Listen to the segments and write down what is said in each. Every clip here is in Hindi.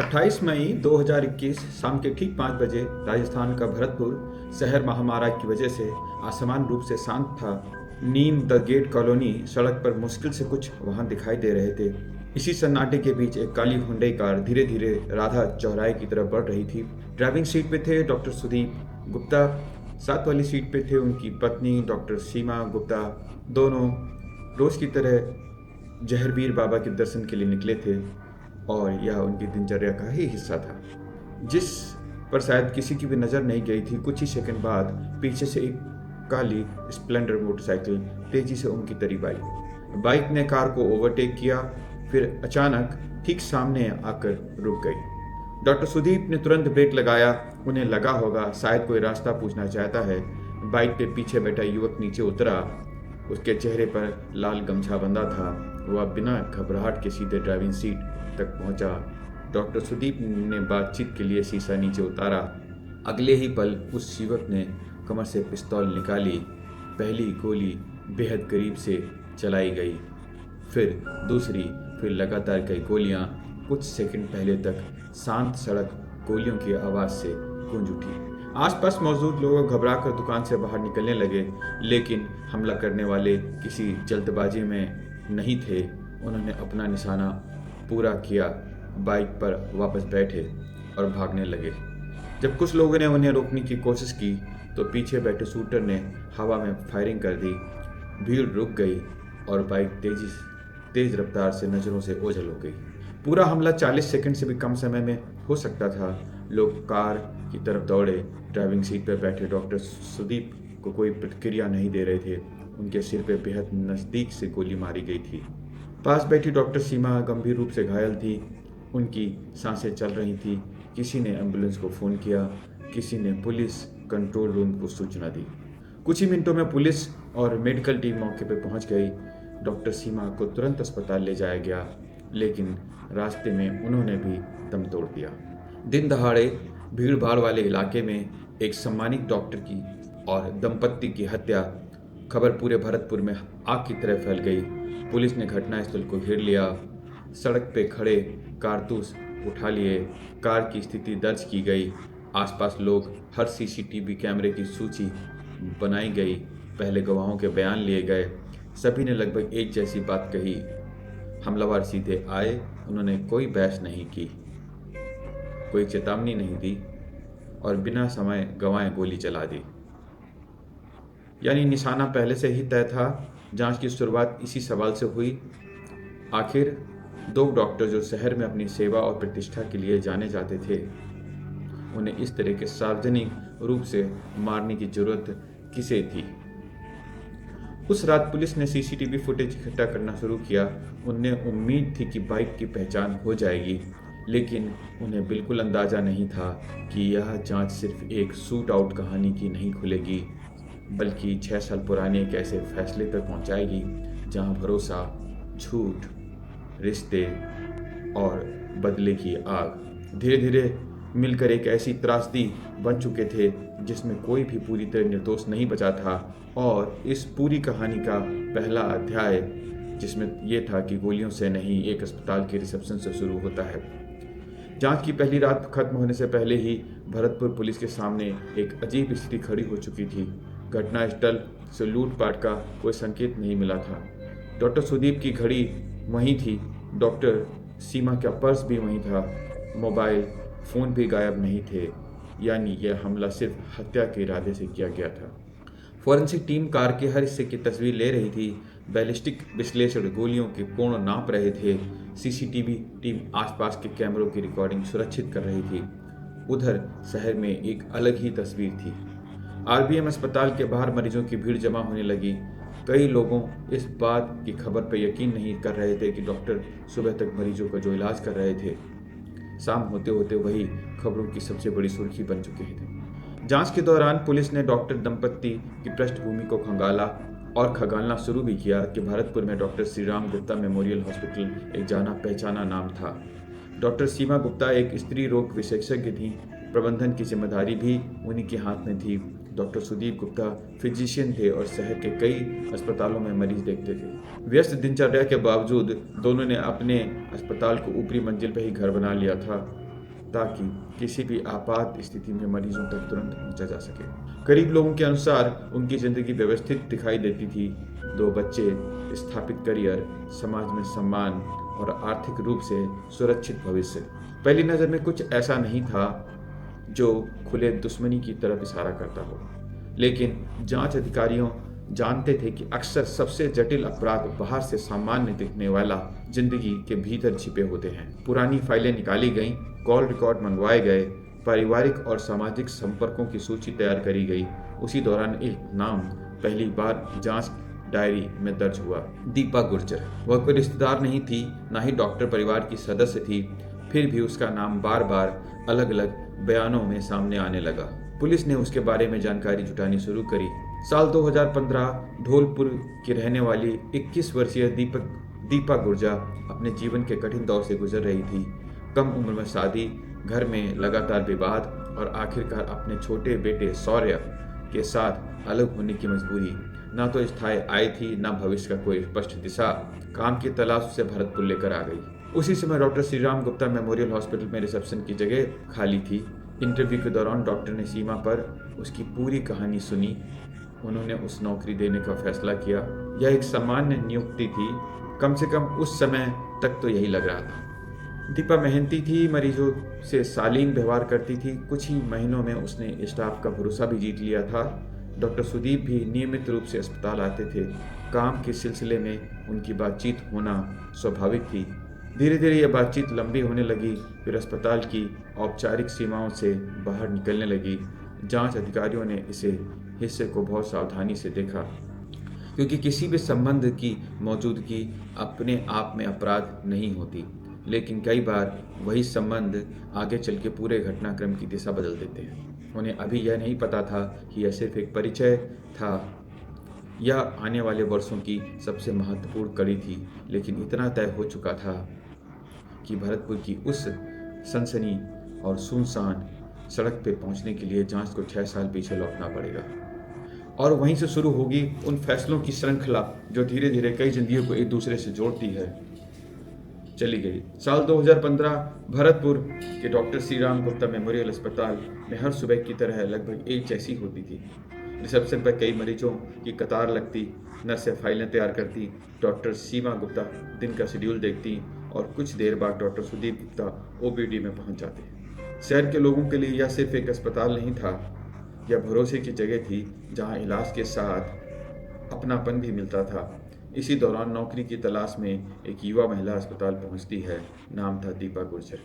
28 मई 2021 शाम के ठीक 5 बजे राजस्थान का भरतपुर शहर महामारी की वजह से आसमान रूप से शांत था। नीम द गेट कॉलोनी सड़क पर मुश्किल से कुछ वाहन दिखाई दे रहे थे। इसी सन्नाटे के बीच एक काली हुंडई कार धीरे धीरे राधा चौराहे की तरफ बढ़ रही थी। ड्राइविंग सीट पे थे डॉक्टर सुदीप गुप्ता, साथ वाली सीट पे थे उनकी पत्नी डॉक्टर सीमा गुप्ता। दोनों रोज की तरह जहरवीर बाबा के दर्शन के लिए निकले थे और यह उनकी दिनचर्या का ही हिस्सा था, जिस पर शायद किसी की भी नज़र नहीं गई थी। कुछ ही सेकंड बाद पीछे से एक काली स्प्लेंडर मोटरसाइकिल तेजी से उनकी करीब आई। बाइक ने कार को ओवरटेक किया, फिर अचानक ठीक सामने आकर रुक गई। डॉक्टर सुदीप ने तुरंत ब्रेक लगाया। उन्हें लगा होगा शायद कोई रास्ता पूछना चाहता है। बाइक पे पीछे बैठा युवक नीचे उतरा। उसके चेहरे पर लाल गमछा बंधा था। वह बिना घबराहट के सीधे ड्राइविंग सीट तक पहुंचा। डॉक्टर सुदीप ने बातचीत के लिए शीशा नीचे उतारा। अगले ही पल उस युवक ने कमर से पिस्तौल निकाली। पहली गोली बेहद करीब से चलाई गई, फिर दूसरी, फिर लगातार कई गोलियां। कुछ सेकंड पहले तक शांत सड़क गोलियों की आवाज़ से गूंज उठी। आसपास मौजूद लोग घबराकर दुकान से बाहर निकलने लगे, लेकिन हमला करने वाले किसी जल्दबाजी में नहीं थे। उन्होंने अपना निशाना पूरा किया, बाइक पर वापस बैठे और भागने लगे। जब कुछ लोगों ने उन्हें रोकने की कोशिश की तो पीछे बैठे शूटर ने हवा में फायरिंग कर दी। भीड़ रुक गई और बाइक तेज रफ्तार से नज़रों से ओझल हो गई। पूरा हमला 40 सेकंड से भी कम समय में हो सकता था। लोग कार की तरफ दौड़े। ड्राइविंग सीट पर बैठे डॉक्टर सुदीप को कोई प्रतिक्रिया नहीं दे रहे थे। उनके सिर पे बेहद नज़दीक से गोली मारी गई थी। पास बैठी डॉक्टर सीमा गंभीर रूप से घायल थी। उनकी सांसें चल रही थी। किसी ने एम्बुलेंस को फ़ोन किया, किसी ने पुलिस कंट्रोल रूम को सूचना दी। कुछ ही मिनटों में पुलिस और मेडिकल टीम मौके पर पहुंच गई। डॉक्टर सीमा को तुरंत अस्पताल ले जाया गया, लेकिन रास्ते में उन्होंने भी दम तोड़ दिया। दिन दहाड़े भीड़ भाड़ वाले इलाके में एक सम्मानित डॉक्टर की और दंपत्ति की हत्या खबर पूरे भरतपुर में आग की तरह फैल गई। पुलिस ने घटनास्थल को घेर लिया। सड़क पे खड़े कारतूस उठा लिए। कार की स्थिति दर्ज की गई। आसपास लोग, हर सीसीटीवी कैमरे की सूची बनाई गई। पहले गवाहों के बयान लिए गए। सभी ने लगभग एक जैसी बात कही। हमलावर सीधे आए। उन्होंने कोई बहस नहीं की, कोई चेतावनी नहीं दी और बिना समय गंवाए गोली चला दी। यानी निशाना पहले से ही तय था। जांच की शुरुआत इसी सवाल से हुई, आखिर दो डॉक्टर जो शहर में अपनी सेवा और प्रतिष्ठा के लिए जाने जाते थे, उन्हें इस तरह के सार्वजनिक रूप से मारने की जरूरत किसे थी? उस रात पुलिस ने सीसीटीवी फुटेज इकट्ठा करना शुरू किया। उन्हें उम्मीद थी कि बाइक की पहचान हो जाएगी, लेकिन उन्हें बिल्कुल अंदाजा नहीं था कि यह जांच सिर्फ एक शूट आउट कहानी की नहीं खुलेगी, बल्कि 6 साल पुराने एक ऐसे फैसले पर पहुंचाएगी जहां भरोसा, झूठ, रिश्ते और बदले की आग धीरे धीरे मिलकर एक ऐसी त्रासदी बन चुके थे जिसमें कोई भी पूरी तरह निर्दोष नहीं बचा था। और इस पूरी कहानी का पहला अध्याय, जिसमें यह था कि गोलियों से नहीं, एक अस्पताल के रिसेप्शन से शुरू होता है। जांच की पहली रात खत्म होने से पहले ही भरतपुर पुलिस के सामने एक अजीब स्थिति खड़ी हो चुकी थी। घटनास्थल से लूटपाट का कोई संकेत नहीं मिला था। डॉक्टर सुदीप की घड़ी वहीं थी, डॉक्टर सीमा का पर्स भी वहीं था, मोबाइल फ़ोन भी गायब नहीं थे। यानी यह हमला सिर्फ हत्या के इरादे से किया गया था। फॉरेंसिक टीम कार के हर हिस्से की तस्वीर ले रही थी। बैलिस्टिक विश्लेषण गोलियों के कोण नाप रहे थे। सीसीटीवी टीम आसपास के कैमरों की रिकॉर्डिंग सुरक्षित कर रही थी। उधर शहर में एक अलग ही तस्वीर थी। आरबीएम अस्पताल के बाहर मरीजों की भीड़ जमा होने लगी। कई लोगों इस बात की खबर पर यकीन नहीं कर रहे थे कि डॉक्टर सुबह तक मरीजों का जो इलाज कर रहे थे, शाम होते होते वही खबरों की सबसे बड़ी सुर्खी बन चुके थे। जांच के दौरान पुलिस ने डॉक्टर दंपत्ति की पृष्ठभूमि को खंगालना शुरू भी किया कि भरतपुर में doctor Shriram Gupta memorial hospital एक जाना पहचाना नाम था। डॉक्टर सीमा गुप्ता एक स्त्री रोग विशेषज्ञ थी। प्रबंधन की जिम्मेदारी भी उन्हीं के हाथ में थी। डॉक्टर सुदीप गुप्ता फिजिशियन थे और शहर के कई अस्पतालों में मरीज देखते थे। व्यस्त दिनचर्या के बावजूद दोनों ने अपने अस्पताल को ऊपरी मंजिल पर ही घर बना लिया था। ताकि किसी भी आपात स्थिति में मरीजों तक तुरंत पहुंचा जा सके। करीब लोगों के अनुसार उनकी जिंदगी व्यवस्थित दिखाई देती थी। 2 बच्चे, स्थापित करियर, समाज में सम्मान और आर्थिक रूप से सुरक्षित भविष्य। पहली नज़र में कुछ ऐसा नहीं था जो खुले दुश्मनी की तरफ इशारा करता हो, लेकिन जांच अधिकारियों जानते थे कि अक्सर सबसे जटिल अपराध बाहर से सामान्य दिखने वाला जिंदगी के भीतर छिपे होते हैं। पुरानी फाइलें निकाली गईं, कॉल रिकॉर्ड मंगवाए गए, पारिवारिक और सामाजिक संपर्कों की सूची तैयार करी गई। उसी दौरान एक नाम पहली बार जांच डायरी में दर्ज हुआ, दीपा गुर्जर। वह कोई रिश्तेदार नहीं थी, ना ही डॉक्टर परिवार की सदस्य थी, फिर भी उसका नाम बार बार अलग अलग बयानों में सामने आने लगा। पुलिस ने उसके बारे में जानकारी जुटानी शुरू करी। साल 2015 धौलपुर की रहने वाली 21 वर्षीय दीपा गुर्जर अपने जीवन के कठिन दौर से गुजर रही थी। कम उम्र में शादी, घर में लगातार विवाद और आखिरकार अपने छोटे बेटे शौर्य के साथ अलग होने की मजबूरी। ना तो स्थायी आय थी, ना भविष्य का कोई स्पष्ट दिशा। काम की तलाश उसे भरतपुर लेकर आ गई। उसी समय doctor Shriram Gupta memorial hospital में रिसेप्शन की जगह खाली थी। इंटरव्यू के दौरान डॉक्टर ने सीमा पर उसकी पूरी कहानी सुनी। उन्होंने उस नौकरी देने का फैसला किया। यह एक सामान्य नियुक्ति थी, कम से कम उस समय तक तो यही लग रहा था। दीपा मेहनती थी, मरीजों से शालीन व्यवहार करती थी। कुछ ही महीनों में उसने स्टाफ का भरोसा भी जीत लिया था। डॉक्टर सुदीप भी नियमित रूप से अस्पताल आते थे। काम के सिलसिले में उनकी बातचीत होना स्वाभाविक थी। धीरे धीरे यह बातचीत लंबी होने लगी, फिर अस्पताल की औपचारिक सीमाओं से बाहर निकलने लगी। जांच अधिकारियों ने इसे हिस्से को बहुत सावधानी से देखा, क्योंकि किसी भी संबंध की मौजूदगी अपने आप में अपराध नहीं होती, लेकिन कई बार वही संबंध आगे चल के पूरे घटनाक्रम की दिशा बदल देते हैं। उन्हें अभी यह नहीं पता था कि यह सिर्फ एक परिचय था या आने वाले वर्षों की सबसे महत्वपूर्ण कड़ी थी, लेकिन इतना तय हो चुका था कि भरतपुर की उस सनसनी और सुनसान सड़क पे पहुंचने के लिए जांच को 6 साल पीछे लौटना पड़ेगा, और वहीं से शुरू होगी उन फैसलों की श्रृंखला जो धीरे धीरे कई जिंदगियों को एक दूसरे से जोड़ती है। चली गई। साल 2015 भरतपुर के डॉक्टर श्रीराम गुप्ता मेमोरियल अस्पताल में हर सुबह की तरह लगभग एक जैसी होती थी। रिसेप्शन पर कई मरीजों की कतार लगती, नर्सें फाइलें तैयार करती, डॉक्टर सीमा गुप्ता दिन का शेड्यूल देखती और कुछ देर बाद डॉक्टर सुदीप गुप्ता ओपीडी में पहुंच जाते। शहर के लोगों के लिए यह सिर्फ एक अस्पताल नहीं था, यह भरोसे की जगह थी जहां इलाज के साथ अपनापन भी मिलता था। इसी दौरान नौकरी की तलाश में एक युवा महिला अस्पताल पहुंचती है। नाम था दीपा गुर्जर।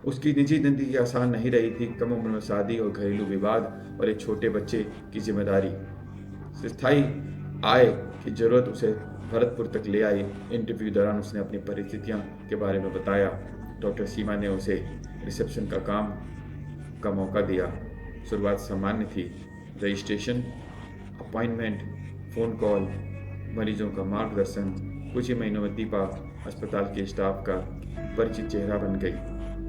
उसकी निजी जिंदगी आसान नहीं रही थी। कम उम्र में शादी और घरेलू विवाद और एक छोटे बच्चे की जिम्मेदारी, स्थायी आय की जरूरत उसे भरतपुर तक ले आई। इंटरव्यू दौरान उसने अपनी परिस्थितियों के बारे में बताया। डॉक्टर सीमा ने उसे रिसेप्शन का काम का मौका दिया। शुरुआत सामान्य थी, रजिस्ट्रेशन, अपॉइंटमेंट, फ़ोन कॉल, मरीजों का मार्गदर्शन। कुछ ही महीनों में दीपा अस्पताल के स्टाफ का परिचित चेहरा बन गई।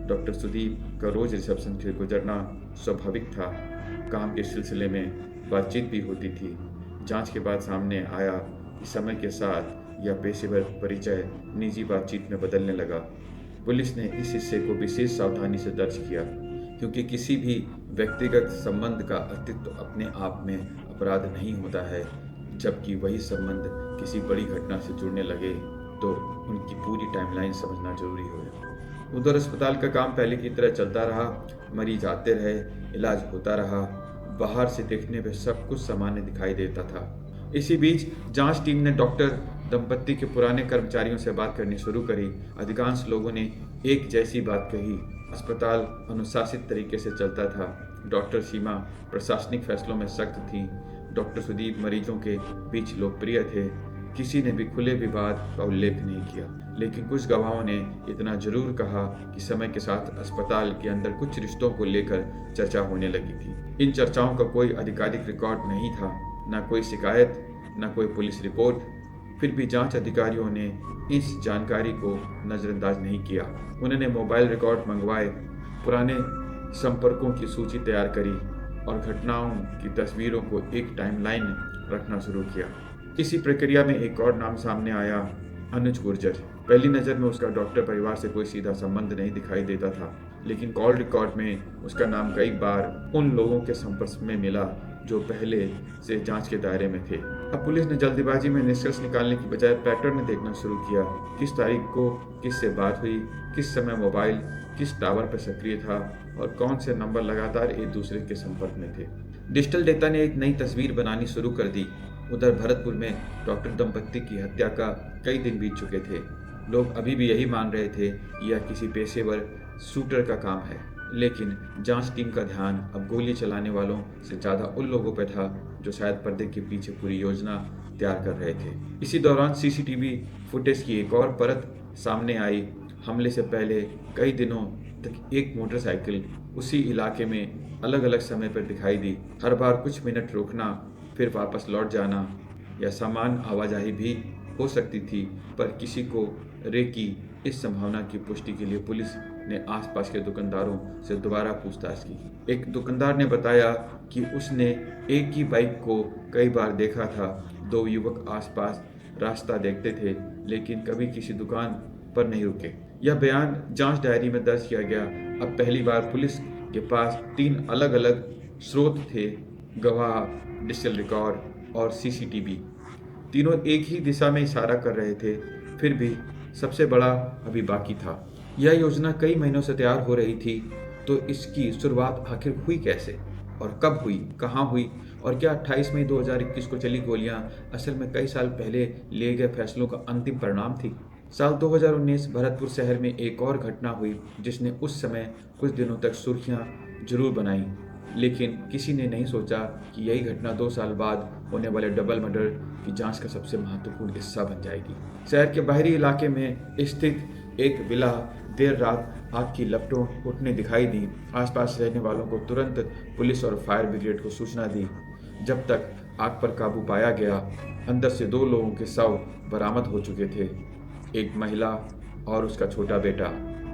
डॉक्टर सुदीप का रोज रिसेप्शन से गुजरना स्वाभाविक था। काम के सिलसिले में बातचीत भी होती थी। जांच के बाद सामने आया कि समय के साथ यह पेशेवर परिचय निजी बातचीत में बदलने लगा। पुलिस ने इस हिस्से को विशेष सावधानी से दर्ज किया, क्योंकि किसी भी व्यक्तिगत संबंध का अस्तित्व अपने आप में अपराध नहीं होता है। जबकि वही संबंध किसी बड़ी घटना से जुड़ने लगे तो उनकी पूरी टाइमलाइन समझना जरूरी हो। उधर अस्पताल का काम पहले की तरह चलता रहा। मरीज आते रहे, इलाज होता रहा। बाहर से देखने पे सब कुछ सामान्य दिखाई देता था। इसी बीच जांच टीम ने डॉक्टर दंपत्ति के पुराने कर्मचारियों से बात करनी शुरू करी। अधिकांश लोगों ने एक जैसी बात कही, अस्पताल अनुशासित तरीके से चलता था। डॉक्टर सीमा प्रशासनिक फैसलों में सख्त थी। डॉक्टर सुदीप मरीजों के बीच लोकप्रिय थे। किसी ने भी खुले विवाद का उल्लेख नहीं किया, लेकिन कुछ गवाहों ने इतना जरूर कहा कि समय के साथ अस्पताल के अंदर कुछ रिश्तों को लेकर चर्चा होने लगी थी। इन चर्चाओं का कोई आधिकारिक रिकॉर्ड नहीं था, न कोई शिकायत, न कोई पुलिस रिपोर्ट। फिर भी जांच अधिकारियों ने इस जानकारी को नज़रअंदाज नहीं किया। उन्होंने मोबाइल रिकॉर्ड मंगवाए, पुराने संपर्कों की सूची तैयार करी और घटनाओं की तस्वीरों को एक टाइमलाइन रखना शुरू किया। इसी प्रक्रिया में एक और नाम सामने आया, अनुज गुर्जर। पहली नज़र में उसका डॉक्टर परिवार से कोई सीधा संबंध नहीं दिखाई देता था, लेकिन कॉल रिकॉर्ड में उसका नाम कई बार उन लोगों के संपर्क में मिला जो पहले से जांच के दायरे में थे। अब पुलिस ने जल्दबाजी में निष्कर्ष निकालने की बजाय पैटर्न देखना शुरू किया। किस तारीख को किससे बात हुई, किस समय मोबाइल किस टावर पर सक्रिय था और कौन से नंबर लगातार एक दूसरे के संपर्क में थे। डिजिटल डेटा ने एक नई तस्वीर बनानी शुरू कर दी। उधर भरतपुर में डॉक्टर दंपत्ति की हत्या का कई दिन बीत चुके थे। लोग अभी भी यही मान रहे थे कि यह किसी पेशेवर शूटर का काम है, लेकिन जांच टीम का ध्यान अब गोली चलाने वालों से ज़्यादा उन लोगों पर था जो शायद पर्दे के पीछे पूरी योजना तैयार कर रहे थे। इसी दौरान सीसीटीवी फुटेज की एक और परत सामने आई। हमले से पहले कई दिनों तक एक मोटरसाइकिल उसी इलाके में अलग अलग समय पर दिखाई दी। हर बार कुछ मिनट रुकना, फिर वापस लौट जाना या सामान आवाजाही भी हो सकती थी, पर किसी को रेकी इस संभावना की पुष्टि के लिए पुलिस ने आसपास के दुकानदारों से दोबारा पूछताछ की। एक दुकानदार ने बताया कि उसने एक ही बाइक को कई बार देखा था। दो युवक आसपास रास्ता देखते थे, लेकिन कभी किसी दुकान पर नहीं रुके। यह बयान जांच डायरी में दर्ज किया गया। अब पहली बार पुलिस के पास 3 अलग अलग स्रोत थे, गवाह, डिजिटल रिकॉर्ड और सीसीटीवी। तीनों एक ही दिशा में इशारा कर रहे थे। फिर भी सबसे बड़ा अभी बाकी था। यह योजना कई महीनों से तैयार हो रही थी, तो इसकी शुरुआत आखिर हुई कैसे और कब हुई, कहाँ हुई, और क्या 28 मई 2021 को चली गोलियां असल में कई साल पहले लिए गए फैसलों का अंतिम परिणाम थी। साल 2019 भरतपुर शहर में एक और घटना हुई जिसने उस समय कुछ दिनों तक सुर्खियां जरूर बनाई, लेकिन किसी ने नहीं सोचा कि यही घटना 2 साल बाद होने वाले डबल मर्डर की जांच का सबसे महत्वपूर्ण हिस्सा बन जाएगी। शहर के बाहरी इलाके में स्थित एक विला देर रात आग की लपटों उठने दिखाई दी। आसपास रहने वालों को तुरंत पुलिस और फायर ब्रिगेड को सूचना दी। जब तक आग पर काबू पाया गया, अंदर से 2 लोगों के शव बरामद हो चुके थे, एक महिला और उसका छोटा बेटा।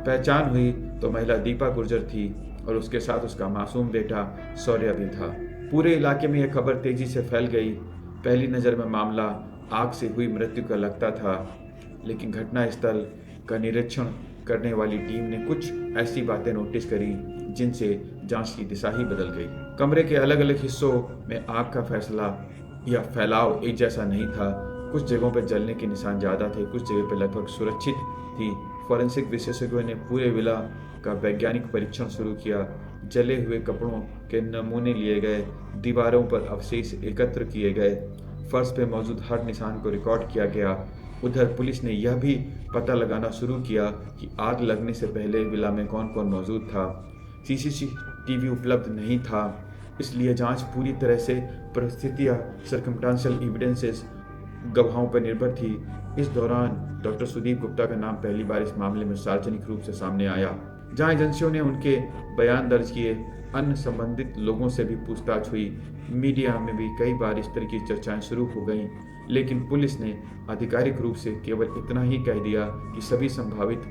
पहचान हुई तो महिला दीपा गुर्जर थी और उसके साथ उसका मासूम बेटा शौर्य भी था। पूरे इलाके में यह खबर तेजी से फैल गई। पहली नज़र में मामला आग से हुई मृत्यु का लगता था, लेकिन घटनास्थल का निरीक्षण करने वाली टीम ने कुछ ऐसी बातें नोटिस करी जिनसे जांच की दिशा ही बदल गई। कमरे के अलग अलग हिस्सों में आग का फैलाव एक जैसा नहीं था। कुछ जगहों पर जलने के निशान ज़्यादा थे, कुछ जगह पर लगभग सुरक्षित थी। फॉरेंसिक विशेषज्ञों ने पूरे विला का वैज्ञानिक परीक्षण शुरू किया। जले हुए कपड़ों के नमूने लिए गए, दीवारों पर अवशेष एकत्र किए गए, फर्श पर मौजूद हर निशान को रिकॉर्ड किया गया। उधर पुलिस ने यह भी पता लगाना शुरू किया कि आग लगने से पहले विला में कौन कौन मौजूद था। सीसीटीवी उपलब्ध नहीं था, इसलिए जांच पूरी तरह से परिस्थितियां, सर्कमस्टेंशियल एविडेंसेस, गवाहों पर निर्भर थी। इस दौरान डॉक्टर सुदीप गुप्ता का नाम पहली बार इस मामले में सार्वजनिक रूप से सामने आया। जहां एजेंसियों ने उनके बयान दर्ज किए, अन्य संबंधित लोगों से भी पूछताछ हुई। मीडिया में भी कई बार इस तरह की चर्चाएं शुरू हो गईं, लेकिन पुलिस ने आधिकारिक रूप से केवल इतना ही कह दिया कि सभी संभावित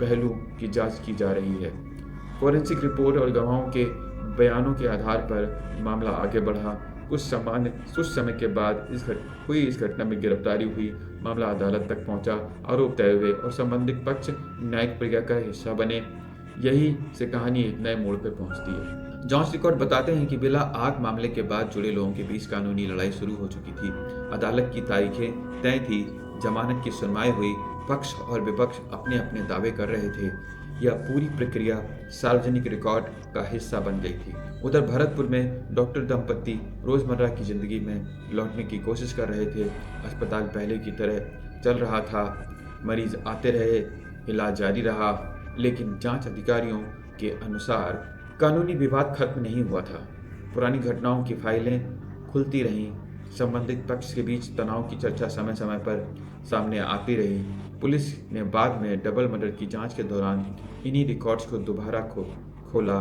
पहलू की जांच की जा रही है। फॉरेंसिक रिपोर्ट और गवाहों के बयानों के आधार पर मामला आगे बढ़ा। कुछ समय के बाद इस घटना में गिरफ्तारी हुई। मामला अदालत तक पहुंचा, आरोप तय हुए और संबंधित पक्ष न्यायिक प्रक्रिया का हिस्सा बने। यही से कहानी एक नए मोड़ पर पहुंचती है। जांच रिकॉर्ड बताते हैं कि बिला आग मामले के बाद जुड़े लोगों के बीच कानूनी लड़ाई शुरू हो चुकी थी। अदालत की तारीखें तय थी, जमानत की सुनवाई हुई, पक्ष और विपक्ष अपने अपने दावे कर रहे थे। यह पूरी प्रक्रिया सार्वजनिक रिकॉर्ड का हिस्सा बन गई थी। उधर भरतपुर में डॉक्टर दंपत्ति रोजमर्रा की जिंदगी में लौटने की कोशिश कर रहे थे। अस्पताल पहले की तरह चल रहा था, मरीज आते रहे, इलाज जारी रहा, लेकिन जांच अधिकारियों के अनुसार कानूनी विवाद खत्म नहीं हुआ था। पुरानी घटनाओं की फाइलें खुलती रहीं, संबंधित पक्ष के बीच तनाव की चर्चा समय समय पर सामने आती रही। पुलिस ने बाद में डबल मर्डर की जांच के दौरान इन्हीं रिकॉर्ड्स को दोबारा खोला।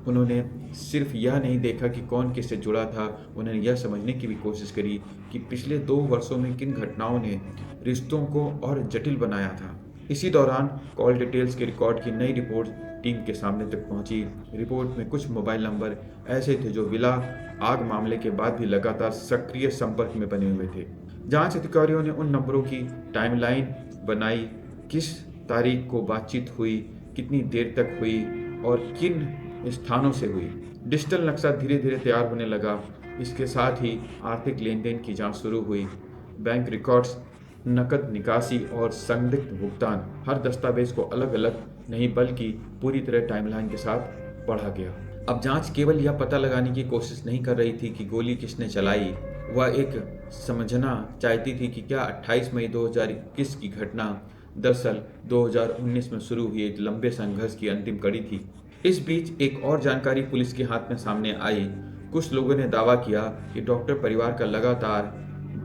उन्होंने सिर्फ यह नहीं देखा कि कौन किससे जुड़ा था, उन्होंने यह समझने की भी कोशिश करी कि पिछले 2 वर्षों में किन घटनाओं ने रिश्तों को और जटिल बनाया था। इसी दौरान कॉल डिटेल्स के रिकॉर्ड की नई रिपोर्ट टीम के सामने तक पहुंची। रिपोर्ट में कुछ मोबाइल नंबर ऐसे थे जो विला आग मामले के बाद भी लगातार सक्रिय संपर्क में बने हुए थे। जांच अधिकारियों ने उन नंबरों की टाइमलाइन बनाई किस तारीख को बातचीत हुई, कितनी देर तक हुई और किन स्थानों से हुई। डिजिटल नक्शा धीरे धीरे तैयार होने लगा। इसके साथ ही आर्थिक लेन देन की जांच शुरू हुई। बैंक रिकॉर्ड्स, नकद निकासी और संदिग्ध भुगतान, हर दस्तावेज को अलग अलग नहीं बल्कि पूरी तरह टाइमलाइन के साथ पढ़ा गया। अब जांच केवल यह पता लगाने की कोशिश नहीं कर रही थी कि गोली किसने चलाई, वह एक समझना चाहती थी कि क्या 28 मई 2021 की घटना दरअसल 2019 में शुरू हुए एक लंबे संघर्ष की अंतिम कड़ी थी। इस बीच एक और जानकारी पुलिस के हाथ में सामने आई। कुछ लोगों ने दावा किया कि डॉक्टर परिवार का लगातार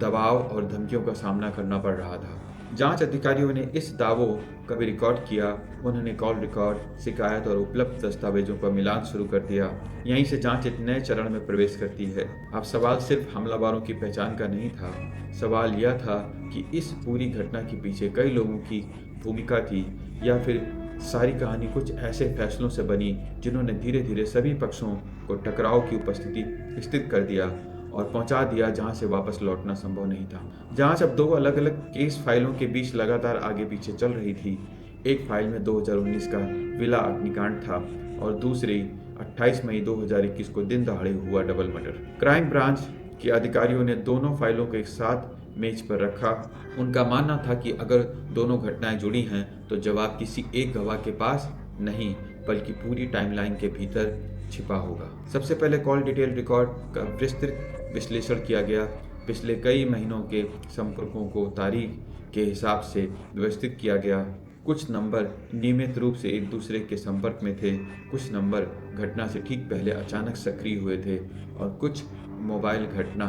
दबाव और धमकियों का सामना करना पड़ रहा था। जांच अधिकारियों ने इस दावों का भी रिकॉर्ड किया। उन्होंने कॉल रिकॉर्ड, शिकायत और उपलब्ध दस्तावेजों का मिलान शुरू कर दिया। यहीं से जांच एक नए चरण में प्रवेश करती है। अब सवाल सिर्फ हमलावरों की पहचान का नहीं था। सवाल यह था कि इस पूरी घटना के पीछे कई लोगों की भूमिका थी, या फिर सारी कहानी कुछ ऐसे फैसलों से बनी जिन्होंने धीरे धीरे सभी पक्षों को टकराव की उपस्थिति स्थित कर दिया और पहुंचा दिया जहां से वापस लौटना संभव नहीं था। जांच अब दो अलग अलग केस फाइलों के बीच लगातार आगे पीछे चल रही थी। एक फाइल में 2019 का विला अग्निकांड था और दूसरी 28 मई 2021 को दिन दहाड़े हुआ डबल मर्डर। क्राइम ब्रांच के अधिकारियों ने दोनों फाइलों को एक साथ मेज पर रखा। उनका मानना था कि अगर दोनों घटनाएं जुड़ी हैं तो जवाब किसी एक गवाह के पास नहीं बल्कि पूरी टाइमलाइन के भीतर छिपा होगा। सबसे पहले कॉल डिटेल रिकॉर्ड का विस्तृत विश्लेषण किया गया। पिछले कई महीनों के संपर्कों को तारीख के हिसाब से व्यवस्थित किया गया। कुछ नंबर नियमित रूप से एक दूसरे के संपर्क में थे, कुछ नंबर घटना से ठीक पहले अचानक सक्रिय हुए थे और कुछ मोबाइल घटना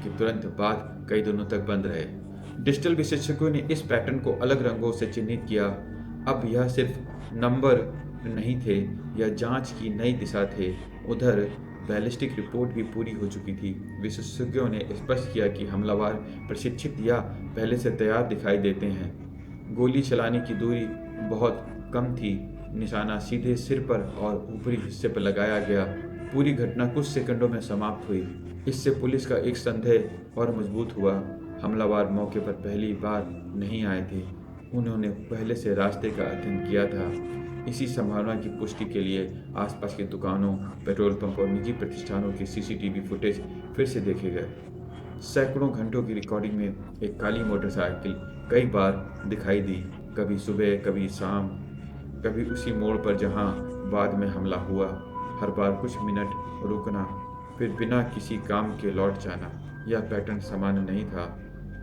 के तुरंत बाद कई दिनों तक बंद रहे। डिजिटल विशेषज्ञों ने इस पैटर्न को अलग रंगों से चिन्हित किया। अब यह सिर्फ नंबर नहीं थे, यह जांच की नई दिशा थे। उधर बैलिस्टिक रिपोर्ट भी पूरी हो चुकी थी। विशेषज्ञों ने स्पष्ट किया कि हमलावर प्रशिक्षित या पहले से तैयार दिखाई देते हैं। गोली चलाने की दूरी बहुत कम थी। निशाना सीधे सिर पर और ऊपरी हिस्से पर लगाया गया। पूरी घटना कुछ सेकंडों में समाप्त हुई। इससे पुलिस का एक संदेह और मजबूत हुआ। हमलावर मौके पर पहली बार नहीं आए थे, उन्होंने पहले से रास्ते का अध्ययन किया था। इसी संभावना की पुष्टि के लिए आसपास की दुकानों, पेट्रोल पंप और निजी प्रतिष्ठानों के सीसीटीवी फुटेज फिर से देखे गए। सैकड़ों घंटों की रिकॉर्डिंग में एक काली मोटरसाइकिल कई बार दिखाई दी, कभी सुबह, कभी शाम, कभी उसी मोड़ पर जहां बाद में हमला हुआ। हर बार कुछ मिनट रुकना, फिर बिना किसी काम के लौट जाना। यह पैटर्न सामान्य नहीं था।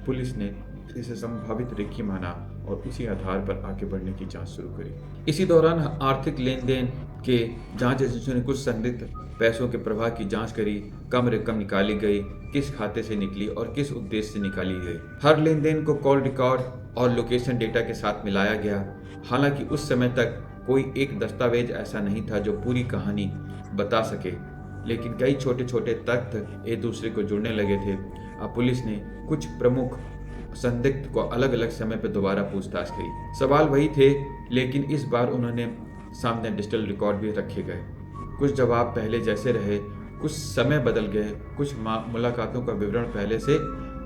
पुलिस ने इसे संभावित रेकी माना और उसी आधार पर आगे बढ़ने की जांच शुरू करी। इसी दौरान आर्थिक लेन देन के जांच एजेंसियों ने कुछ संदिग्ध पैसों के प्रवाह की जांच करी। कम रकम निकाली गई, किस खाते से निकली और किस उद्देश्य से निकाली गई। हर लेन देन को कॉल रिकॉर्ड और लोकेशन डेटा के साथ मिलाया गया। हालांकि उस समय तक कोई एक दस्तावेज ऐसा नहीं था जो पूरी कहानी बता सके, लेकिन कई छोटे छोटे तथ्य एक दूसरे को जुड़ने लगे थे। अब पुलिस ने कुछ प्रमुख संदिग्ध को अलग अलग समय पर दोबारा पूछताछ की। सवाल वही थे, लेकिन इस बार उन्होंने सामने डिजिटल रिकॉर्ड भी रखे गए। कुछ जवाब पहले जैसे रहे, कुछ समय बदल गए, कुछ मुलाकातों का विवरण पहले से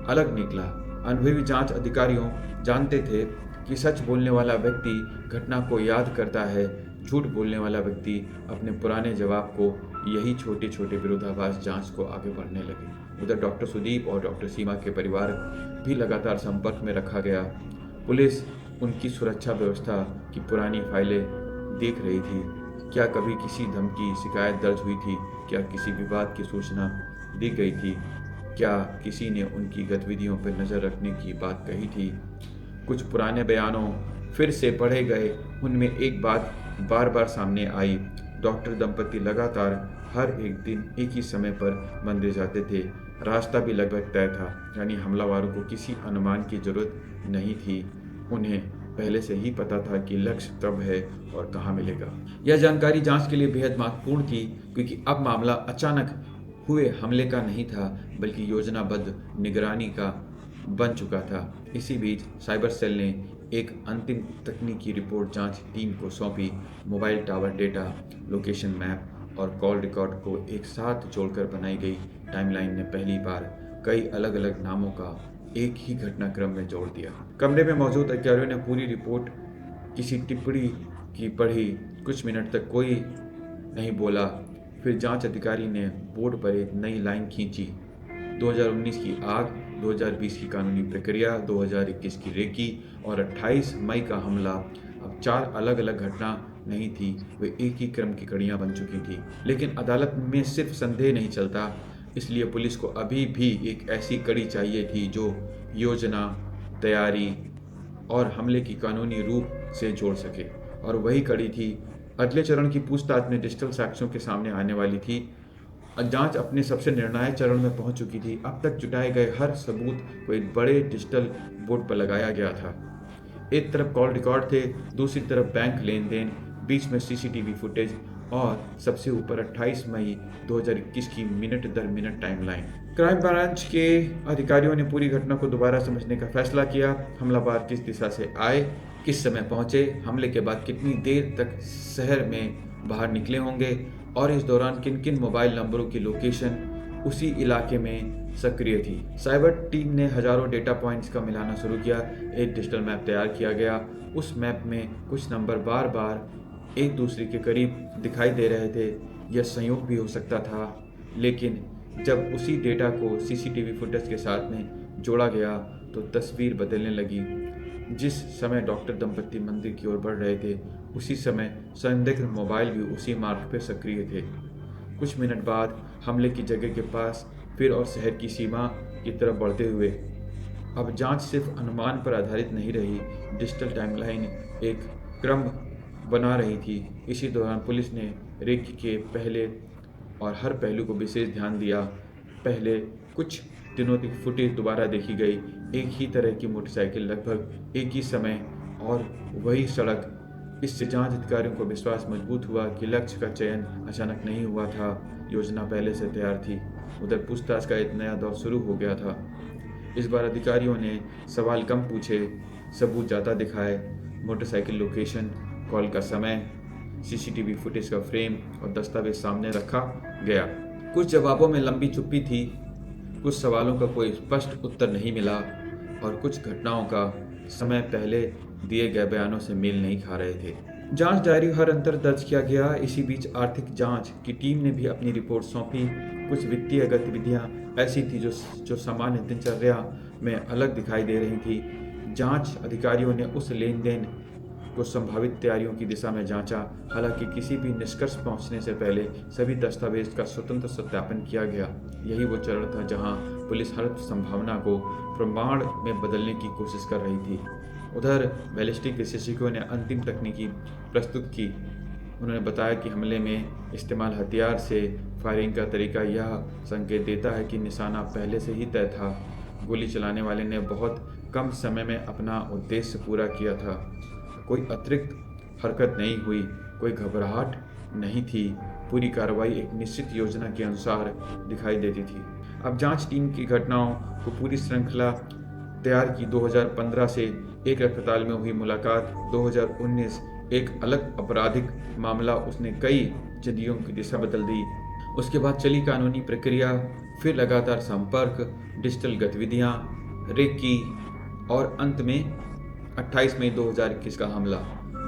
अलग निकला। अनुभवी जांच अधिकारियों जानते थे कि सच बोलने वाला व्यक्ति घटना को याद करता है, झूठ बोलने वाला व्यक्ति अपने पुराने जवाब को। यही छोटे छोटे विरोधाभास जांच को आगे बढ़ने लगे। उधर डॉक्टर सुदीप और डॉक्टर सीमा के परिवार भी लगातार संपर्क में रखा गया। पुलिस उनकी सुरक्षा व्यवस्था की पुरानी फाइलें देख रही थी। क्या कभी किसी धमकी, शिकायत दर्ज हुई थी? क्या किसी विवाद की सूचना दी गई थी? क्या किसी ने उनकी गतिविधियों पर नज़र रखने की बात कही थी? कुछ पुराने बयानों फिर से पढ़े गए। उनमें एक बात बार बार सामने आई। डॉक्टर दंपति लगातार हर एक दिन एक ही समय पर मंदिर जाते थे। रास्ता भी लगभग तय था, यानी हमलावरों को किसी अनुमान की जरूरत नहीं थी। उन्हें पहले से ही पता था कि लक्ष्य कब है और कहाँ मिलेगा। यह जानकारी जांच के लिए बेहद महत्वपूर्ण थी, क्योंकि अब मामला अचानक हुए हमले का नहीं था, बल्कि योजनाबद्ध निगरानी का बन चुका था। इसी बीच साइबर सेल ने एक अंतिम तकनीकी रिपोर्ट जांच टीम को सौंपी। Mobile tower data, location map और कॉल रिकॉर्ड को एक साथ जोड़कर बनाई गई टाइमलाइन ने पहली बार कई अलग अलग नामों का एक ही घटनाक्रम में जोड़ दिया। कमरे में मौजूद अधिकारियों ने पूरी रिपोर्ट किसी टिप्पणी की पढ़ी। कुछ मिनट तक कोई नहीं बोला। फिर जांच अधिकारी ने बोर्ड पर एक नई लाइन खींची। 2019 की आग, 2020 की कानूनी प्रक्रिया, 2021 की रेकी और 28 मई का हमला। अब 4 अलग अलग घटना नहीं थी, वे एक ही क्रम की कड़ियां बन चुकी थी। लेकिन अदालत में सिर्फ संदेह नहीं चलता, इसलिए पुलिस को अभी भी एक ऐसी कड़ी चाहिए थी जो योजना, तैयारी और हमले की कानूनी रूप से जोड़ सके। और वही कड़ी थी। अगले चरण की पूछताछ में डिजिटल साक्ष्यों के सामने आने वाली थी। जांच अपने सबसे निर्णायक चरण में पहुंच चुकी थी। अब तक जुटाए गए हर सबूत को एक बड़े डिजिटल बोर्ड पर लगाया गया था। एक तरफ कॉल रिकॉर्ड थे, दूसरी तरफ बैंक लेन देन, बीच में सीसीटीवी फुटेज और सबसे ऊपर 28 मई 2021 की मिनट दर मिनट टाइमलाइन। क्राइम ब्रांच के अधिकारियों ने पूरी घटना को दोबारा समझने का फैसला किया। हमलावर किस दिशा से आए, किस समय पहुंचे, हमले के बाद कितनी देर तक शहर में बाहर निकले होंगे और इस दौरान किन किन मोबाइल नंबरों की लोकेशन उसी इलाके में सक्रिय थी। साइबर टीम ने हजारों डेटा पॉइंट्स का मिलाना शुरू किया। एक डिजिटल मैप तैयार किया गया। उस मैप में कुछ नंबर बार बार एक दूसरे के करीब दिखाई दे रहे थे। यह संयोग भी हो सकता था, लेकिन जब उसी डेटा को सीसीटीवी फुटेज के साथ में जोड़ा गया तो तस्वीर बदलने लगी। जिस समय डॉक्टर दंपति मंदिर की ओर बढ़ रहे थे, उसी समय संदिग्ध मोबाइल भी उसी मार्ग पर सक्रिय थे। कुछ मिनट बाद हमले की जगह के पास फिर और शहर की सीमा की तरफ बढ़ते हुए। अब जांच सिर्फ अनुमान पर आधारित नहीं रही, डिजिटल टाइमलाइन एक क्रम बना रही थी। इसी दौरान पुलिस ने रेकी के पहले और हर पहलू को विशेष ध्यान दिया। पहले कुछ दिनों तक फुटेज दोबारा देखी गई। एक ही तरह की मोटरसाइकिल, लगभग एक ही समय और वही सड़क। इससे जांच अधिकारियों को विश्वास मजबूत हुआ कि लक्ष्य का चयन अचानक नहीं हुआ था, योजना पहले से तैयार थी। उधर पूछताछ का एक नया दौर शुरू हो गया था। इस बार अधिकारियों ने सवाल कम पूछे, सबूत ज़्यादा दिखाए। मोटरसाइकिल लोकेशन, कॉल का समय, सीसीटीवी फुटेज का फ्रेम और दस्तावेज सामने रखा गया। कुछ जवाबों में लंबी चुप्पी थी, कुछ सवालों का कोई स्पष्ट उत्तर नहीं मिला और कुछ घटनाओं का समय पहले दिए गए बयानों से मेल नहीं खा रहे थे। जांच डायरी हर अंतर दर्ज किया गया। इसी बीच आर्थिक जांच की टीम ने भी अपनी रिपोर्ट सौंपी। कुछ वित्तीय गतिविधियां ऐसी थी जो सामान्य दिनचर्या में अलग दिखाई दे रही थी। जांच अधिकारियों ने उस लेन देन को संभावित तैयारियों की दिशा में जांचा। हालांकि किसी भी निष्कर्ष पहुंचने से पहले सभी दस्तावेज का स्वतंत्र सत्यापन किया गया। यही वो चरण था जहां पुलिस हर संभावना को प्रमाण में बदलने की कोशिश कर रही थी। उधर बैलिस्टिक विशेषज्ञों ने अंतिम तकनीकी प्रस्तुत की। उन्होंने बताया कि हमले में इस्तेमाल हथियार से फायरिंग का तरीका यह संकेत देता है कि निशाना पहले से ही तय था। गोली चलाने वाले ने बहुत कम समय में अपना उद्देश्य पूरा किया था। कोई अतिरिक्त हरकत नहीं हुई, कोई घबराहट नहीं थी। पूरी कार्रवाई एक निश्चित योजना के अनुसार दिखाई देती थी। अब जांच टीम की घटनाओं को पूरी श्रृंखला तैयार की। 2015 से एक अस्पताल में हुई मुलाकात, 2019 एक अलग आपराधिक मामला, उसने कई जिंदगियों की दिशा बदल दी। उसके बाद चली कानूनी प्रक्रिया, फिर लगातार संपर्क, डिजिटल गतिविधियां, रेकी और अंत में 28 मई 2021 का हमला।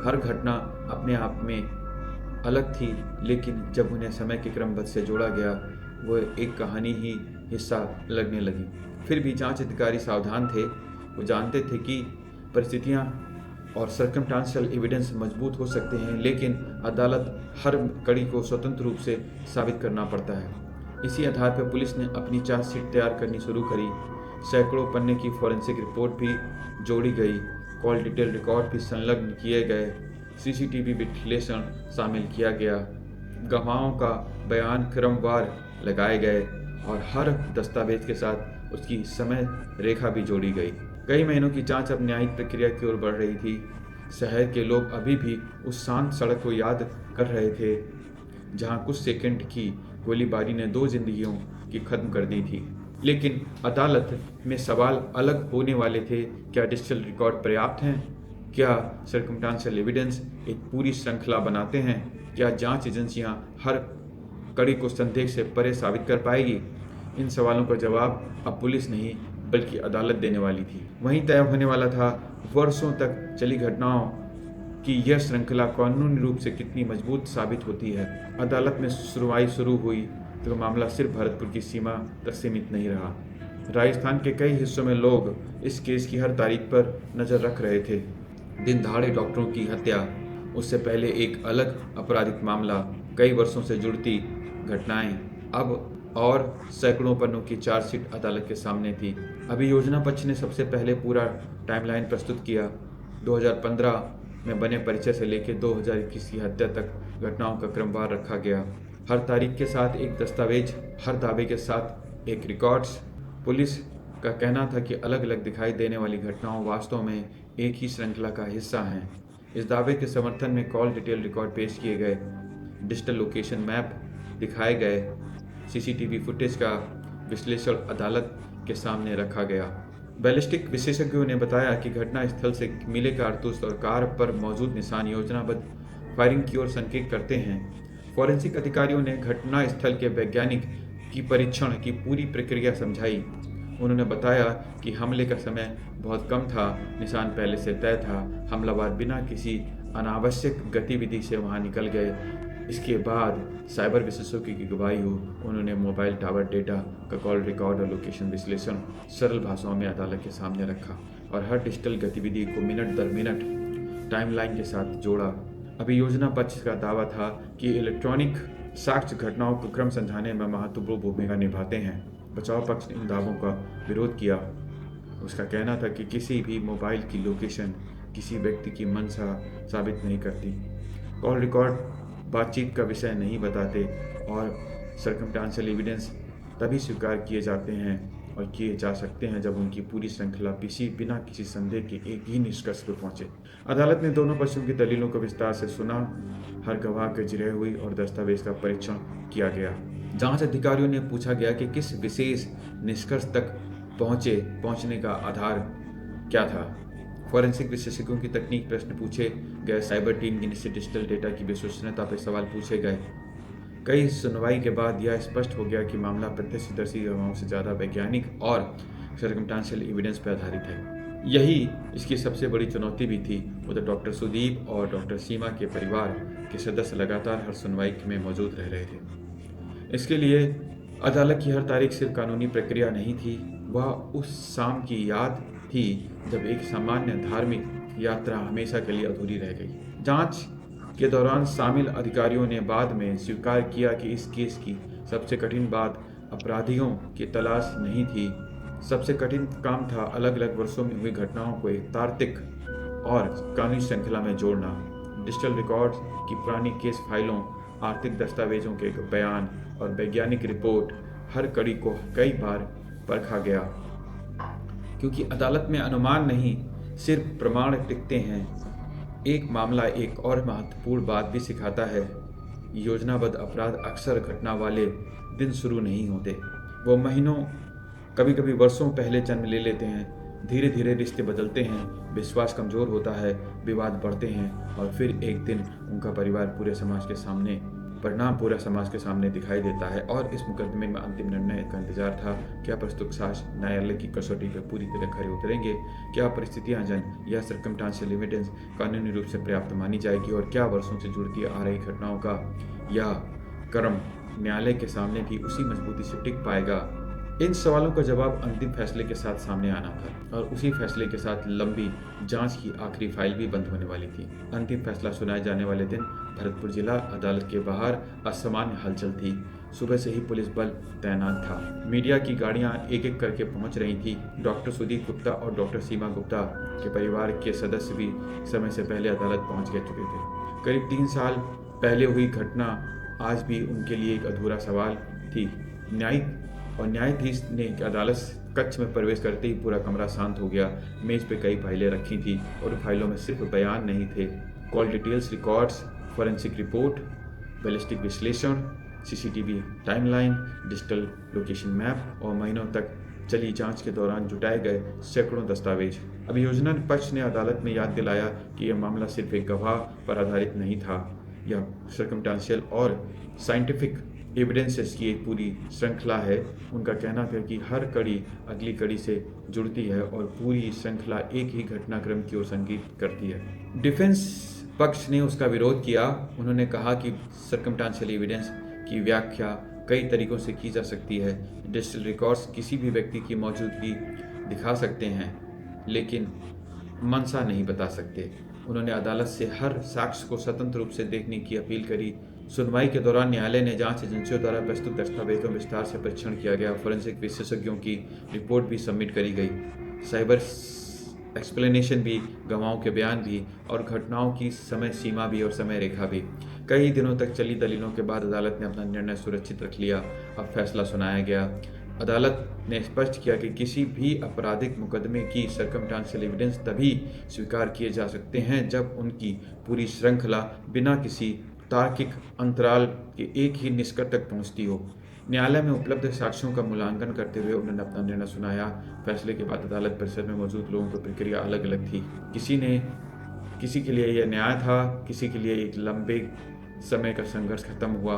हर घटना अपने आप में अलग थी, लेकिन जब उन्हें समय के क्रमबद्ध से जोड़ा गया, वो एक कहानी ही हिस्सा लगने लगी। फिर भी जांच अधिकारी सावधान थे। वो जानते थे कि परिस्थितियां और सर्कमस्टेंशियल एविडेंस मजबूत हो सकते हैं, लेकिन अदालत हर कड़ी को स्वतंत्र रूप से साबित करना पड़ता है। इसी आधार पर पुलिस ने अपनी चार्जशीट तैयार करनी शुरू करी। सैकड़ों पन्ने की फॉरेंसिक रिपोर्ट भी जोड़ी गई, कॉल डिटेल रिकॉर्ड भी संलग्न किए गए, सीसीटीवी विश्लेषण शामिल किया गया, गवाहों का बयान क्रमवार लगाए गए और हर दस्तावेज के साथ उसकी समय रेखा भी जोड़ी गई। कई महीनों की जांच अब न्यायिक प्रक्रिया की ओर बढ़ रही थी। शहर के लोग अभी भी उस शांत सड़क को याद कर रहे थे जहां कुछ सेकंड की गोलीबारी ने 2 जिंदगियों की खत्म कर दी थी। लेकिन अदालत में सवाल अलग होने वाले थे। क्या डिजिटल रिकॉर्ड पर्याप्त हैं? क्या सर्कमस्टेंशियल एविडेंस एक पूरी श्रृंखला बनाते हैं? क्या जांच एजेंसियां हर कड़ी को संदेह से परे साबित कर पाएगी? इन सवालों का जवाब अब पुलिस नहीं बल्कि अदालत देने वाली थी। वहीं तय होने वाला था वर्षों तक चली घटनाओं कि यह श्रृंखला कानूनी रूप से कितनी मजबूत साबित होती है। अदालत में सुनवाई शुरू हुई तो मामला सिर्फ भरतपुर की सीमा तक सीमित नहीं रहा। राजस्थान के कई हिस्सों में लोग इस केस की हर तारीख पर नज़र रख रहे थे। दिन दहाड़े डॉक्टरों की हत्या, उससे पहले एक अलग आपराधिक मामला, कई वर्षों से जुड़ती घटनाएं, अब और सैकड़ों पन्नों की चार्जशीट अदालत के सामने थी। अभियोजना पक्ष ने सबसे पहले पूरा टाइमलाइन प्रस्तुत किया। 2015 में बने परिचय से लेकर 2021 की हत्या तक घटनाओं का क्रमवार रखा गया। हर तारीख के साथ एक दस्तावेज, हर दावे के साथ एक रिकॉर्ड्स। पुलिस का कहना था कि अलग अलग दिखाई देने वाली घटनाओं वास्तव में एक ही श्रृंखला का हिस्सा हैं। इस दावे के समर्थन में कॉल डिटेल रिकॉर्ड पेश किए गए, डिजिटल लोकेशन मैप दिखाए गए, सीसीटीवी फुटेज का विश्लेषण अदालत के सामने रखा गया। बैलिस्टिक विशेषज्ञों ने बताया कि घटना स्थल से मिले कारतूस और कार पर मौजूद निशान योजनाबद्ध फायरिंग की ओर संकेत करते हैं। फॉरेंसिक अधिकारियों ने घटना स्थल के वैज्ञानिक की परीक्षण की पूरी प्रक्रिया समझाई। उन्होंने बताया कि हमले का समय बहुत कम था, निशान पहले से तय था, हमलावर बिना किसी अनावश्यक गतिविधि से वहां निकल गए। इसके बाद साइबर विशेषज्ञों की गवाही हो, उन्होंने मोबाइल टावर डेटा का कॉल रिकॉर्ड और लोकेशन विश्लेषण सरल भाषाओं में अदालत के सामने रखा और हर डिजिटल गतिविधि को मिनट दर मिनट टाइमलाइन के साथ जोड़ा। अभियोजना पक्ष का दावा था कि इलेक्ट्रॉनिक साक्ष्य घटनाओं को क्रम समझाने में महत्वपूर्ण भूमिका निभाते हैं। बचाव पक्ष ने इन दावों का विरोध किया। उसका कहना था कि किसी भी मोबाइल की लोकेशन किसी व्यक्ति की मंशा साबित नहीं करती, कॉल रिकॉर्ड बातचीत का विषय नहीं बताते और सर्कमस्टेंशियल एविडेंस तभी स्वीकार किए जाते हैं और किए जा सकते हैं जब उनकी पूरी श्रृंखला बिना किसी संदेह के एक ही निष्कर्ष पर पहुंचे। अदालत ने दोनों पक्षों की दलीलों को विस्तार से सुना, हर गवाह की जिरह हुई और दस्तावेज का परीक्षण किया गया। जांच अधिकारियों ने पूछा गया कि किस विशेष निष्कर्ष तक पहुंचने का आधार क्या था। फॉरेंसिक विशेषज्ञों की तकनीक प्रश्न पूछे गए, साइबर टीम की निश्चित डिजिटल डेटा की विश्वसनीयता पर सवाल पूछे गए। कई सुनवाई के बाद यह स्पष्ट हो गया कि मामला प्रत्यक्षदर्शी गवाहों से ज़्यादा वैज्ञानिक और सर्कमस्टेंशियल एविडेंस पर आधारित है। यही इसकी सबसे बड़ी चुनौती भी थी। उधर डॉक्टर सुदीप और डॉक्टर सीमा के परिवार के सदस्य लगातार हर सुनवाई में मौजूद रह रहे थे। इसके लिए अदालत की हर तारीख सिर्फ कानूनी प्रक्रिया नहीं थी, वह उस शाम की याद थी जब एक सामान्य धार्मिक यात्रा हमेशा के लिए अधूरी रह गई। जांच के दौरान शामिल अधिकारियों ने बाद में स्वीकार किया कि इस केस की सबसे कठिन बात अपराधियों की तलाश नहीं थी। सबसे कठिन काम था अलग अलग वर्षों में हुई घटनाओं को एक तार्किक और कानूनी श्रृंखला में जोड़ना। डिजिटल रिकॉर्ड की पुरानी केस फाइलों, आर्थिक दस्तावेजों के बयान और वैज्ञानिक रिपोर्ट, हर कड़ी को कई बार परखा गया, क्योंकि अदालत में अनुमान नहीं सिर्फ प्रमाण टिकते हैं। एक मामला एक और महत्वपूर्ण बात भी सिखाता है, योजनाबद्ध अपराध अक्सर घटना वाले दिन शुरू नहीं होते, वो महीनों कभी कभी वर्षों पहले जन्म ले लेते हैं। धीरे धीरे रिश्ते बदलते हैं, विश्वास कमज़ोर होता है, विवाद बढ़ते हैं और फिर एक दिन उनका परिवार पूरे समाज के सामने दिखाई देता है। और इस मुकदमे में अंतिम निर्णय का इंतजार था। क्या प्रस्तुत साक्ष्य न्यायालय की कसौटी पर पूरी तरह खरे उतरेंगे? क्या परिस्थितियां या सर्कमस्टेंशियल एविडेंस कानूनी रूप से पर्याप्त मानी जाएगी? और क्या वर्षों से जुड़ती आ रही घटनाओं का यह क्रम न्यायालय के सामने भी उसी मजबूती से टिक पाएगा? इन सवालों का जवाब अंतिम फैसले के साथ सामने आना था और उसी फैसले के साथ लंबी जांच की आखिरी फाइल भी बंद होने वाली थी। अंतिम फैसला सुनाए जाने वाले दिन भरतपुर जिला अदालत के बाहर असामान्य हलचल थी। सुबह से ही पुलिस बल तैनात था, मीडिया की गाड़ियां एक एक करके पहुंच रही थी। डॉक्टर सुदीप गुप्ता और डॉक्टर सीमा गुप्ता के परिवार के सदस्य भी समय से पहले अदालत पहुंच चुके थे। करीब 3 साल पहले हुई घटना आज भी उनके लिए एक अधूरा सवाल थी। न्यायाधीश ने अदालत कक्ष में प्रवेश करते ही पूरा कमरा शांत हो गया। मेज पे कई फाइलें रखी थी और फाइलों में सिर्फ बयान नहीं थे, call details, records, forensic report, ballistic विश्लेषण, CCTV timeline, digital location map और महीनों तक चली जांच के दौरान जुटाए गए सैकड़ों दस्तावेज। अभियोजन पक्ष ने अदालत में याद दिलाया कि यह मामला सिर्फ एक गवाह पर आधारित नहीं था, यह सर्कमस्टेंशियल और साइंटिफिक एविडेंसेस की एक पूरी श्रृंखला है। उनका कहना था कि हर कड़ी अगली कड़ी से जुड़ती है और पूरी श्रृंखला एक ही घटनाक्रम की ओर संकेत करती है। डिफेंस पक्ष ने उसका विरोध किया। उन्होंने कहा कि सर्कमस्टेंशियल एविडेंस की व्याख्या कई तरीकों से की जा सकती है। डिजिटल रिकॉर्ड्स किसी भी व्यक्ति की मौजूदगी दिखा सकते हैं, लेकिन मंशा नहीं बता सकते। उन्होंने अदालत से हर साक्ष्य को स्वतंत्र रूप से देखने की अपील करी। सुनवाई के दौरान न्यायालय ने जांच एजेंसियों द्वारा प्रस्तुत दस्तावेजों में विस्तार से परीक्षण किया गया। फोरेंसिक विशेषज्ञों की रिपोर्ट भी सबमिट करी गई, साइबर एक्सप्लेनेशन भी, गवाहों के बयान भी और घटनाओं की समय सीमा भी और समय रेखा भी। कई दिनों तक चली दलीलों के बाद अदालत ने अपना निर्णय सुरक्षित रख लिया। अब फैसला सुनाया गया। अदालत ने स्पष्ट किया कि किसी भी आपराधिक मुकदमे की सर्कमस्टेंशियल एविडेंस तभी स्वीकार किए जा सकते हैं जब उनकी पूरी श्रृंखला बिना किसी तार्किक अंतराल के एक ही निष्कर्ष तक पहुंचती हो। न्यायालय में उपलब्ध साक्ष्यों का मूल्यांकन करते हुए उन्होंने अपना निर्णय सुनाया। फैसले के बाद अदालत परिसर में मौजूद लोगों की प्रतिक्रिया अलग अलग थी। किसी के लिए यह न्याय था, किसी के लिए एक लंबे समय का संघर्ष खत्म हुआ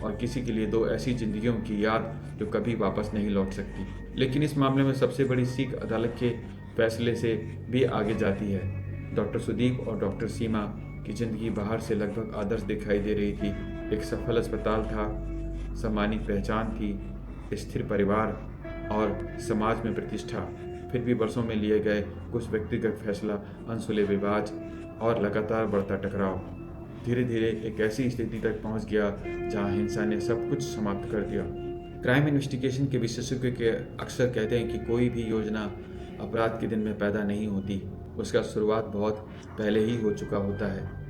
और किसी के लिए दो ऐसी जिंदगियों की याद जो कभी वापस नहीं लौट सकती। लेकिन इस मामले में सबसे बड़ी सीख अदालत के फैसले से भी आगे जाती है। डॉक्टर सुदीप और डॉक्टर सीमा की जिंदगी बाहर से लगभग आदर्श दिखाई दे रही थी। एक सफल अस्पताल था, सम्मानित पहचान थी, स्थिर परिवार और समाज में प्रतिष्ठा। फिर भी वर्षों में लिए गए कुछ व्यक्तिगत फैसला, अनसुले विवाद और लगातार बढ़ता टकराव धीरे धीरे एक ऐसी स्थिति तक पहुंच गया जहां हिंसा ने सब कुछ समाप्त कर दिया। क्राइम इन्वेस्टिगेशन के विशेषज्ञ के अक्सर कहते हैं कि कोई भी योजना अपराध के दिन में पैदा नहीं होती, उसका शुरुआत बहुत पहले ही हो चुका होता है।